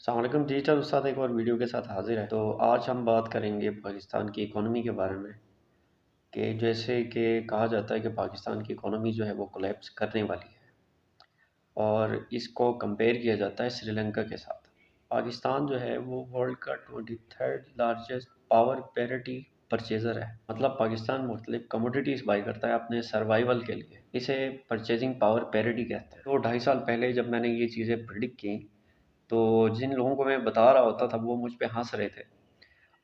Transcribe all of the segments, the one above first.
अस्सलाम वालेकुम। डिजिटल उस्ताद एक और वीडियो के साथ हाजिर है। तो आज हम बात करेंगे पाकिस्तान की इकोनॉमी के बारे में कि जैसे कि कहा जाता है कि पाकिस्तान की इकोनॉमी जो है वो कोलैप्स करने वाली है और इसको कंपेयर किया जाता है श्रीलंका के साथ। पाकिस्तान जो है वो वर्ल्ड का 23rd largest power parity purchaser है। मतलब पाकिस्तान मुख्तलिफ कमोडिटीज़ बाई करता है अपने सर्वाइवल के लिए। इसे परचेजिंग पावर पैरिटी कहते हैं। तो 2.5 साल पहले जब मैंने ये चीज़ें प्रिडिक्ट की तो जिन लोगों को मैं बता रहा होता था वो मुझ पे हँस रहे थे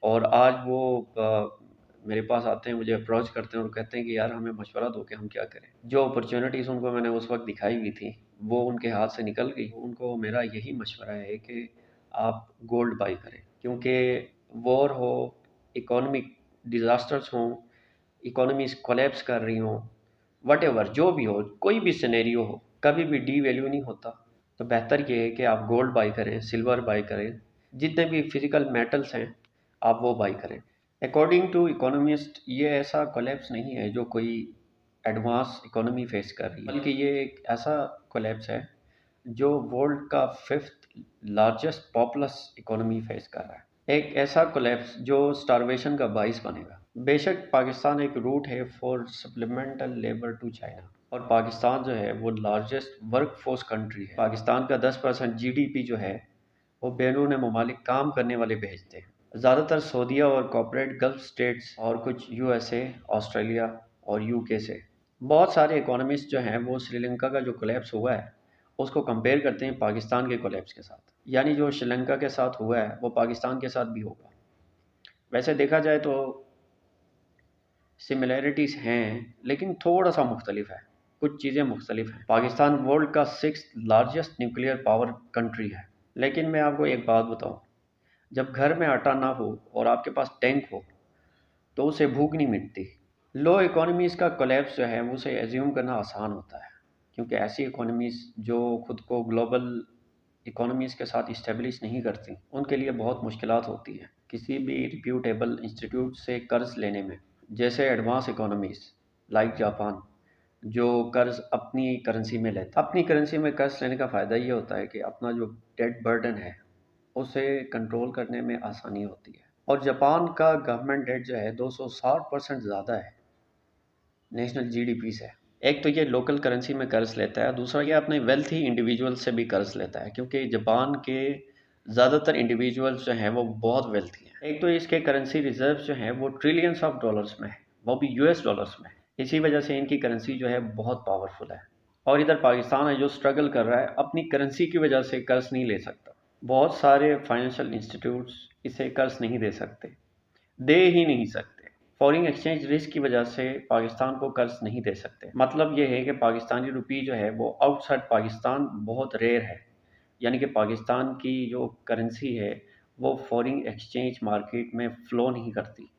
और आज वो मेरे पास आते हैं, मुझे अप्रोच करते हैं और कहते हैं कि यार हमें मशवरा दो कि हम क्या करें। जो अपॉर्चुनिटीज़ उनको मैंने उस वक्त दिखाई हुई थी वो उनके हाथ से निकल गई। उनको मेरा यही मशवरा है कि आप गोल्ड बाई करें, क्योंकि वॉर हो, इकोनॉमिक डिज़ास्टर्स हों, इकोनॉमीज कोलैप्स कर रही हों, वटेवर जो भी हो, कोई भी सिनेरियो हो, कभी भी डी वैल्यू नहीं होता। तो बेहतर ये है कि आप गोल्ड बाई करें, सिल्वर बाई करें, जितने भी फिजिकल मेटल्स हैं आप वो बाई करें। अकॉर्डिंग टू इकोनॉमिस्ट ये ऐसा कोलैप्स नहीं है जो कोई एडवांस इकोनॉमी फेस कर रही है, बल्कि ये एक ऐसा कोलैप्स है जो वर्ल्ड का 5th largest populace economy face कर रहा है। एक ऐसा कोलैप्स जो स्टारवेशन का बाइस बनेगा। बेशक पाकिस्तान एक रूट है for supplemental labour to China, और पाकिस्तान जो है वो लार्जेस्ट वर्क फोर्स कंट्री है। पाकिस्तान का 10% जीडीपी जो है वो बैरून ममालिक काम करने वाले भेजते हैं। ज़्यादातर सऊदीया और कॉर्पोरेट गल्फ स्टेट्स और कुछ यूएसए, ऑस्ट्रेलिया और यूके से। बहुत सारे इकोनॉमिस्ट जो हैं वो श्रीलंका का जो कोलैप्स हुआ है उसको कंपेयर करते हैं पाकिस्तान के कोलैप्स के साथ। यानी जो श्रीलंका के साथ हुआ है वो पाकिस्तान के साथ भी होगा। वैसे देखा जाए तो सिमिलैरिटीज़ हैं लेकिन थोड़ा सा मुख्तलिफ है, कुछ चीज़ें मुख्तलिफ हैं। पाकिस्तान वर्ल्ड का 6th largest nuclear power country है। लेकिन मैं आपको एक बात बताऊं, जब घर में आटा ना हो और आपके पास टैंक हो तो उसे भूख नहीं मिटती। लो इकोनॉमीज़ का कोलैप्स जो है उसे एज्यूम करना आसान होता है, क्योंकि ऐसी इकोनॉमीज़ जो खुद को ग्लोबल इकोनॉमीज़ के साथ इस्टेब्लिश नहीं करती उनके लिए बहुत मुश्किलात होती हैं किसी भी रिप्यूटेबल इंस्टीट्यूट से कर्ज लेने में। जैसे एडवांस इकोनॉमीज़ लाइक जापान, जो कर्ज अपनी करेंसी में लेता। अपनी करेंसी में कर्ज लेने का फ़ायदा ये होता है कि अपना जो डेट बर्डन है उसे कंट्रोल करने में आसानी होती है। और जापान का गवर्नमेंट डेट जो है 260% ज़्यादा है नेशनल जीडीपी से। एक तो ये लोकल करेंसी में कर्ज लेता है, दूसरा ये अपने वेल्थी इंडिविजुअल से भी कर्ज लेता है, क्योंकि जापान के ज़्यादातर इंडिविजुअल्स जो हैं वो बहुत वेल्थी हैं। एक तो इसके करेंसी रिजर्व जो हैं वो ट्रिलियंस ऑफ डॉलर्स में है, वो भी यूएस डॉलर्स में। इसी वजह से इनकी करेंसी जो है बहुत पावरफुल है। और इधर पाकिस्तान है जो स्ट्रगल कर रहा है, अपनी करेंसी की वजह से कर्ज नहीं ले सकता। बहुत सारे फाइनेंशियल इंस्टीट्यूट्स इसे कर्ज नहीं दे सकते, दे ही नहीं सकते। फॉरेन एक्सचेंज रिस्क की वजह से पाकिस्तान को कर्ज नहीं दे सकते। मतलब ये है कि पाकिस्तानी रुपी जो है वो आउटसाइड पाकिस्तान बहुत रेयर है, यानी कि पाकिस्तान की जो करेंसी है वो फॉरेन एक्सचेंज मार्केट में फ़्लो नहीं करती।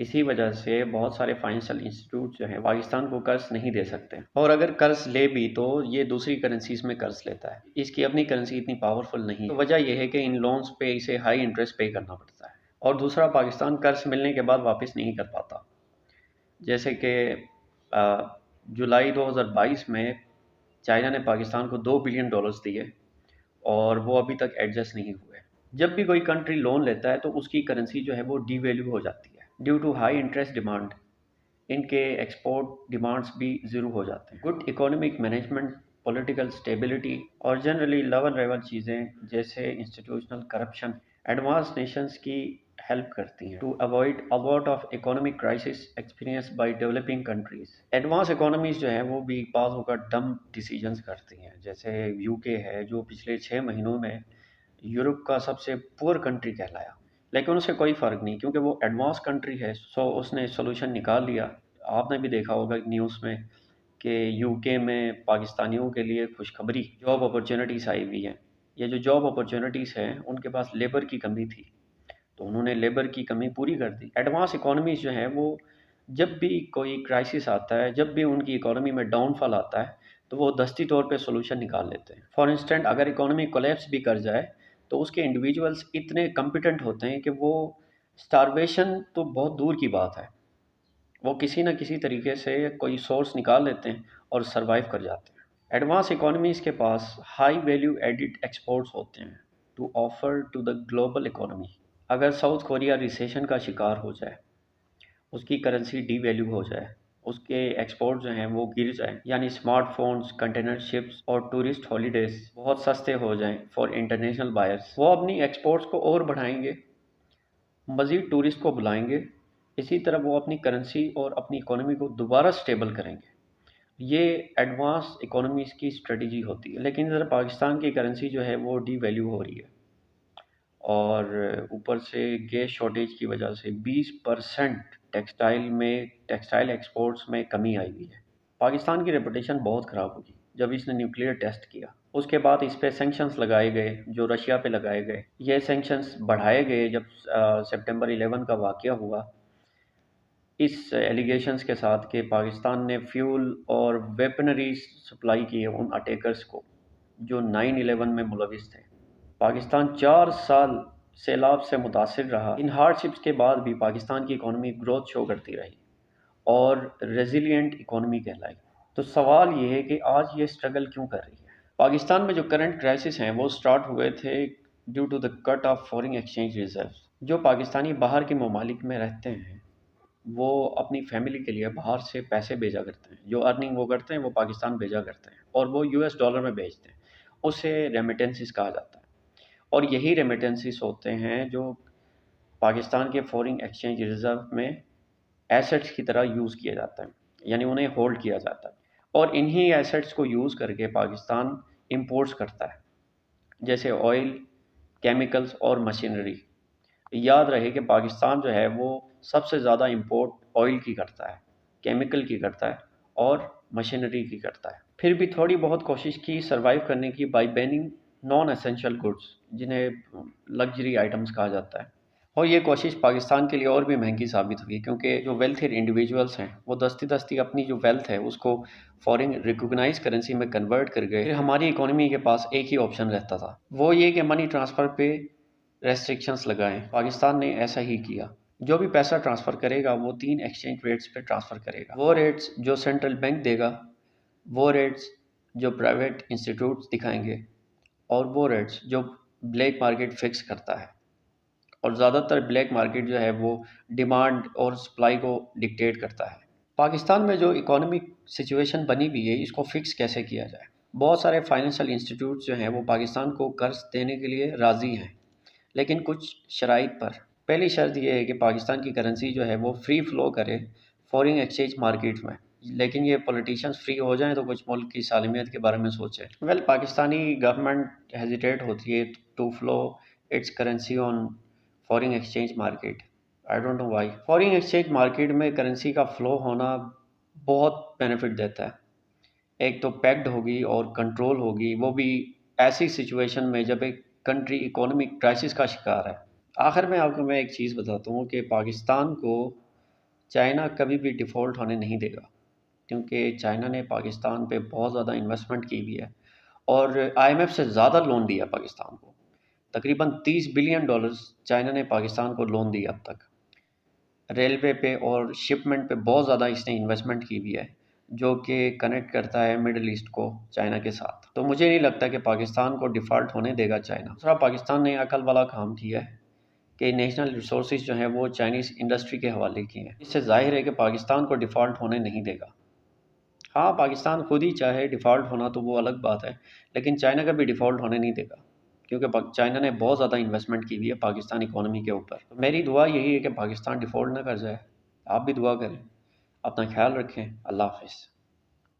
इसी वजह से बहुत सारे फाइनेंशियल इंस्टीट्यूट जो हैं पाकिस्तान को कर्ज नहीं दे सकते, और अगर कर्ज ले भी तो ये दूसरी करेंसीज में कर्ज लेता है। इसकी अपनी करेंसी इतनी पावरफुल नहीं है। तो वजह यह है कि इन लोन्स पे इसे हाई इंटरेस्ट पे करना पड़ता है, और दूसरा पाकिस्तान कर्ज मिलने के बाद वापस नहीं कर पाता। जैसे कि जुलाई 2022 में चाइना ने पाकिस्तान को $2 बिलियन दिए और वो अभी तक एडजस्ट नहीं हुए। जब भी कोई कंट्री लोन लेता है तो उसकी करेंसी जो है वो डीवैल्यू हो जाती है due to high interest demand. इनके एक्सपोर्ट डिमांड्स भी ज़ीरो हो जाते हैं। Good economic management, political stability और जनरली लेवल लेवल चीज़ें जैसे इंस्टीट्यूशनल करप्शन एडवांस नेशंस की हेल्प करती हैं to avoid a lot of economic crisis experience by developing countries. Advance economies जो है वो भी बाज़ होकर डम डिसीजंस करती हैं। जैसे यूके है जो पिछले 6 महीनों में यूरोप का सबसे पुअर कंट्री कहलाया, लेकिन उसे कोई फ़र्क नहीं क्योंकि वो एडवांस कंट्री है, सो उसने सोल्यूशन निकाल लिया। आपने भी देखा होगा न्यूज़ में कि यूके में पाकिस्तानियों के लिए खुशखबरी, जॉब अपॉर्चुनिटीज़ आई हुई हैं। ये जो जॉब अपॉर्चुनिटीज़ हैं उनके पास लेबर की कमी थी, तो उन्होंने लेबर की कमी पूरी कर दी। एडवांस इकोनॉमीज़ जो हैं वो जब भी कोई क्राइसिस आता है, जब भी उनकी इकोनॉमी में डाउनफॉल आता है तो वो दस्ती तौर पे सॉल्यूशन निकाल लेते हैं। फॉर इंस्टेंट अगर इकोनॉमी कोलैप्स भी कर जाए तो उसके इंडिविजुअल्स इतने कॉम्पिटेंट होते हैं कि वो स्टारवेशन तो बहुत दूर की बात है, वो किसी न किसी तरीके से कोई सोर्स निकाल लेते हैं और सरवाइव कर जाते हैं। एडवांस इकोनॉमीज़ के पास हाई वैल्यू एडिड एक्सपोर्ट्स होते हैं, to offer to the global economy. अगर साउथ कोरिया रिसेशन का शिकार हो जाए, उसकी करेंसी डीवैल्यू हो जाए, उसके एक्सपोर्ट जो हैं वो गिर जाएं, यानी स्मार्टफोन्स, कंटेनर शिप्स और टूरिस्ट हॉलीडेज बहुत सस्ते हो जाएं फॉर इंटरनेशनल बायर्स, वो अपनी एक्सपोर्ट्स को और बढ़ाएंगे, मज़ीद टूरिस्ट को बुलाएंगे। इसी तरह वो अपनी करेंसी और अपनी इकोनॉमी को दोबारा स्टेबल करेंगे। ये एडवांस इकोनॉमीज़ की स्ट्रेटजी होती है। लेकिन इधर पाकिस्तान की करेंसी जो है वो डीवैल्यू हो रही है, और ऊपर से गैस शॉर्टेज की वजह से 20% टेक्सटाइल एक्सपोर्ट्स में कमी आई हुई है। पाकिस्तान की रेपुटेशन बहुत ख़राब होगी जब इसने न्यूक्लियर टेस्ट किया। उसके बाद इस पे सैंक्शंस लगाए गए, जो रशिया पे लगाए गए। ये सैंक्शंस बढ़ाए गए जब सितंबर 11 का वाक़या हुआ, इस एलिगेशंस के साथ कि पाकिस्तान ने फ्यूल और वेपनरी सप्लाई की है उन अटैकर्स को जो 9/11 में मुलविस थे। पाकिस्तान 4 साल सैलाब से मुतासिर रहा। इन हार्डशिप्स के बाद भी पाकिस्तान की इकॉनमी ग्रोथ शो करती रही और रेजिलिएंट इकॉनमी कहलाई। तो सवाल ये है कि आज ये स्ट्रगल क्यों कर रही है। पाकिस्तान में जो करंट क्राइसिस हैं वो स्टार्ट हुए थे due to the cut off foreign exchange reserves. जो पाकिस्तानी बाहर के ममालिक में रहते हैं वो अपनी फैमिली के लिए बाहर से पैसे भेजा करते हैं, जो अर्निंग वो करते हैं वो पाकिस्तान भेजा करते हैं और वो यूएस डॉलर में भेजते हैं। उसे रेमिटेंसेस कहा जाता है, और यही रेमिटेंसेस होते हैं जो पाकिस्तान के फॉरेन एक्सचेंज रिजर्व में एसेट्स की तरह यूज़ किया जाता है, यानी उन्हें होल्ड किया जाता है। और इन्हीं एसेट्स को यूज़ करके पाकिस्तान इंपोर्ट्स करता है, जैसे ऑयल, केमिकल्स और मशीनरी। याद रहे कि पाकिस्तान जो है वो सबसे ज़्यादा इंपोर्ट ऑयल की करता है, केमिकल की करता है और मशीनरी की करता है। फिर भी थोड़ी बहुत कोशिश की सर्वाइव करने की bye banning non essential goods, जिन्हें लग्जरी आइटम्स कहा जाता है। और ये कोशिश पाकिस्तान के लिए और भी महंगी साबित हुई, क्योंकि जो वेल्थी इंडिविजुअल्स हैं वो दस्ती दस्ती अपनी जो वेल्थ है उसको फॉरेन रिकॉग्नाइज करेंसी में कन्वर्ट कर गए। फिर हमारी इकोनॉमी के पास एक ही ऑप्शन रहता था, वो ये कि मनी ट्रांसफ़र पे रेस्ट्रिक्शंस लगाएं। पाकिस्तान ने ऐसा ही किया। जो भी पैसा ट्रांसफ़र करेगा वो 3 एक्सचेंज रेट्स पे ट्रांसफ़र करेगा। वो रेट्स जो सेंट्रल बैंक देगा, वो रेट्स जो प्राइवेट इंस्टीट्यूट्स दिखाएंगे, और वो रेट्स जो ब्लैक मार्केट फिक्स करता है। और ज़्यादातर ब्लैक मार्केट जो है वो डिमांड और सप्लाई को डिक्टेट करता है। पाकिस्तान में जो इकोनॉमिक सिचुएशन बनी हुई है, इसको फिक्स कैसे किया जाए। बहुत सारे फाइनेंशियल इंस्टीट्यूट्स जो हैं वो पाकिस्तान को कर्ज देने के लिए राज़ी हैं, लेकिन कुछ शराइत पर। पहली शर्त यह है कि पाकिस्तान की करेंसी जो है वो फ्री फ्लो करे फॉरेन एक्सचेंज मार्केट में। लेकिन ये पॉलिटिशियंस फ्री हो जाएं तो कुछ मुल्क की सालमियत के बारे में सोचें। पाकिस्तानी गवर्नमेंट हेजिटेट होती है to flow its currency on foreign exchange market. I don't know why. Foreign exchange market में करेंसी का फ़्लो होना बहुत बेनिफिट देता है। एक तो पैक्ड होगी और कंट्रोल होगी, वो भी ऐसी सिचुएशन में जब एक कंट्री इकोनॉमिक क्राइसिस का शिकार है। आखिर में आपको मैं एक चीज़ बताता हूँ कि पाकिस्तान को चाइना कभी भी डिफ़ॉल्ट होने नहीं देगा, क्योंकि चाइना ने पाकिस्तान पे बहुत ज़्यादा इन्वेस्टमेंट की हुई है और आईएमएफ से ज़्यादा लोन दिया पाकिस्तान को। तकरीबन $30 बिलियन चाइना ने पाकिस्तान को लोन दिया अब तक। रेलवे पे और शिपमेंट पे बहुत ज़्यादा इसने इन्वेस्टमेंट की हुई है, जो कि कनेक्ट करता है मिडल ईस्ट को चाइना के साथ। तो मुझे नहीं लगता कि पाकिस्तान को डिफ़ॉल्ट होने देगा चाइना। दूसरा, पाकिस्तान ने अकल वाला काम किया है कि नेशनल रिसोर्सेज जो हैं वो चाइनीज़ इंडस्ट्री के हवाले किए हैं। इससे ज़ाहिर है कि पाकिस्तान को डिफ़ॉल्ट होने नहीं देगा। हाँ, पाकिस्तान खुद ही चाहे डिफ़ॉल्ट होना तो वो अलग बात है, लेकिन चाइना का भी डिफ़ॉल्ट होने नहीं देगा, क्योंकि चाइना ने बहुत ज़्यादा इन्वेस्टमेंट की हुई है पाकिस्तान इकोनॉमी के ऊपर। तो मेरी दुआ यही है कि पाकिस्तान डिफ़ॉल्ट ना कर जाए। आप भी दुआ करें। अपना ख्याल रखें। अल्लाह हाफ़िज़।